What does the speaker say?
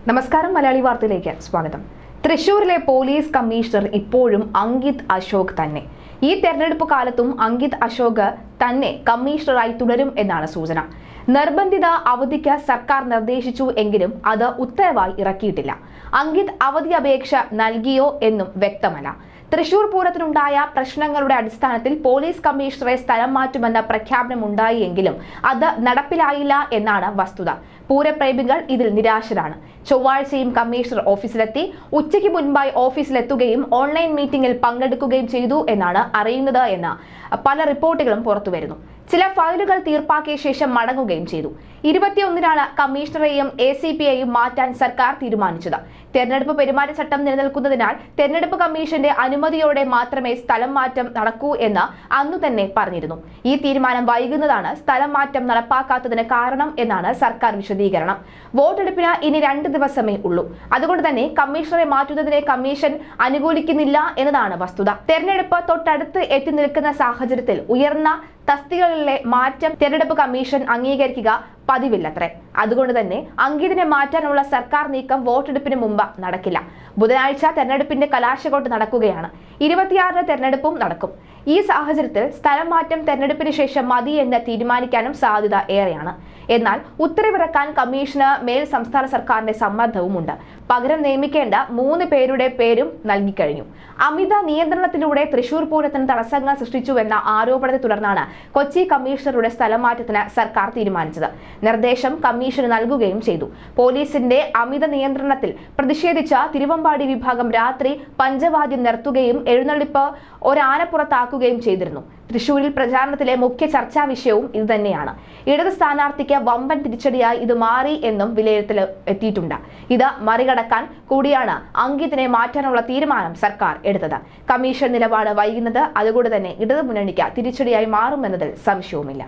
നമസ്കാരം, മലയാളി വാർത്തയിലേക്ക് സ്വാഗതം. തൃശൂരിലെ പോലീസ് കമ്മീഷണർ ഇപ്പോഴും അങ്കിത് അശോക് തന്നെ. ഈ തെരഞ്ഞെടുപ്പ് കാലത്തും അങ്കിത് അശോക് തന്നെ കമ്മീഷണറായി തുടരും എന്നാണ് സൂചന. നിർബന്ധിത അവധിക്ക് സർക്കാർ നിർദ്ദേശിച്ചു എങ്കിലും അത് ഉത്തരവായി ഇറക്കിയിട്ടില്ല. അങ്കിത് അവധി അപേക്ഷ നൽകിയോ എന്നും വ്യക്തമല്ല. തൃശൂർ പൂരത്തിനുണ്ടായ പ്രശ്നങ്ങളുടെ അടിസ്ഥാനത്തിൽ പോലീസ് കമ്മീഷണറെ സ്ഥലം മാറ്റുമെന്ന പ്രഖ്യാപനമുണ്ടായി എങ്കിലും അത് നടപ്പിലായില്ല എന്നാണ് വസ്തുത. പൂരപ്രേമികൾ ഇതിൽ നിരാശരാണ്. ചൊവ്വാഴ്ചയും കമ്മീഷണർ ഓഫീസിലെത്തി. ഉച്ചയ്ക്ക് മുൻപായി ഓഫീസിലെത്തുകയും ഓൺലൈൻ മീറ്റിംഗിൽ പങ്കെടുക്കുകയും ചെയ്തു എന്നാണ് അറിയുന്നത് എന്ന് പല റിപ്പോർട്ടുകളും പുറത്തുവരുന്നു. ചില ഫയലുകൾ തീർപ്പാക്കിയ ശേഷം മടങ്ങുകയും ചെയ്തു. 21-നാണ് കമ്മീഷണറെയും ACPയെയും മാറ്റാൻ സർക്കാർ തീരുമാനിച്ചത്. തെരഞ്ഞെടുപ്പ് പെരുമാറ്റച്ചട്ടം നിലനിൽക്കുന്നതിനാൽ തെരഞ്ഞെടുപ്പ് കമ്മീഷന്റെ അനുമതിയോടെ മാത്രമേ സ്ഥലം മാറ്റം നടക്കൂ എന്ന് അന്നു തന്നെ പറഞ്ഞിരുന്നു. ഈ തീരുമാനം വൈകുന്നതാണ് സ്ഥലം മാറ്റം നടപ്പാക്കാത്തതിന് കാരണം എന്നാണ് സർക്കാർ വിശദീകരണം. വോട്ടെടുപ്പിന് ഇനി 2 ദിവസമേ ഉള്ളൂ. അതുകൊണ്ട് തന്നെ കമ്മീഷണറെ മാറ്റുന്നതിനെ കമ്മീഷൻ അനുകൂലിക്കുന്നില്ല എന്നതാണ് വസ്തുത. തെരഞ്ഞെടുപ്പ് തൊട്ടടുത്ത് എത്തി നിൽക്കുന്ന സാഹചര്യത്തിൽ ഉയർന്ന തസ്തികകളിലെ മാറ്റം തെരഞ്ഞെടുപ്പ് കമ്മീഷൻ അംഗീകരിക്കുക പതിവില്ലത്രേ. അതുകൊണ്ട് തന്നെ അങ്കിതിനെ മാറ്റാനുള്ള സർക്കാർ നീക്കം വോട്ടെടുപ്പിന് മുമ്പ് നടക്കില്ല. ബുധനാഴ്ച തെരഞ്ഞെടുപ്പിന്റെ കലാശക്കൊട്ട് നടക്കുകയാണ്. 26-ന് തെരഞ്ഞെടുപ്പും നടക്കും. ഈ സാഹചര്യത്തിൽ സ്ഥലം മാറ്റം തെരഞ്ഞെടുപ്പിന് ശേഷം മതി എന്ന് തീരുമാനിക്കാനും സാധ്യത ഏറെയാണ്. എന്നാൽ ഉത്തരവിറക്കാൻ കമ്മീഷന് മേൽ സംസ്ഥാന സർക്കാരിന്റെ സമ്മർദ്ദവുമുണ്ട്. പകരം നിയമിക്കേണ്ട 3 പേരുടെ പേരും നൽകിക്കഴിഞ്ഞു. അമിത നിയന്ത്രണത്തിലൂടെ തൃശൂർ പൂരത്തിന് തടസ്സങ്ങൾ സൃഷ്ടിച്ചുവെന്ന ആരോപണത്തെ തുടർന്നാണ് കൊച്ചി കമ്മീഷണറുടെ സ്ഥലം മാറ്റത്തിന് സർക്കാർ തീരുമാനിച്ചത്. നിർദ്ദേശം കമ്മീഷന് നൽകുകയും ചെയ്തു. പോലീസിന്റെ അമിത നിയന്ത്രണത്തിൽ പ്രതിഷേധിച്ച തിരുവമ്പാടി വിഭാഗം രാത്രി പഞ്ചവാദ്യം നിർത്തുകയും എഴുന്നള്ളിപ്പ് ഒരാനപ്പുറത്താക്കുകയും ചെയ്തിരുന്നു. തൃശൂരിൽ പ്രചാരണത്തിലെ മുഖ്യ ചർച്ചാ വിഷയവും ഇതുതന്നെയാണ്. ഇടത് സ്ഥാനാർത്ഥിക്ക് വമ്പൻ തിരിച്ചടിയായി ഇത് മാറി എന്നും വിലയിരുത്തൽ എത്തിയിട്ടുണ്ട്. ഇത് മറികടക്കാൻ കൂടിയാണ് അങ്കിതിനെ മാറ്റാനുള്ള തീരുമാനം സർക്കാർ എടുത്തത്. കമ്മീഷൻ നിലപാട് വൈകുന്നത് അതുകൊണ്ട് തന്നെ ഇടതു മുന്നണിക്ക് തിരിച്ചടിയായി മാറുമെന്നതിൽ സംശയവുമില്ല.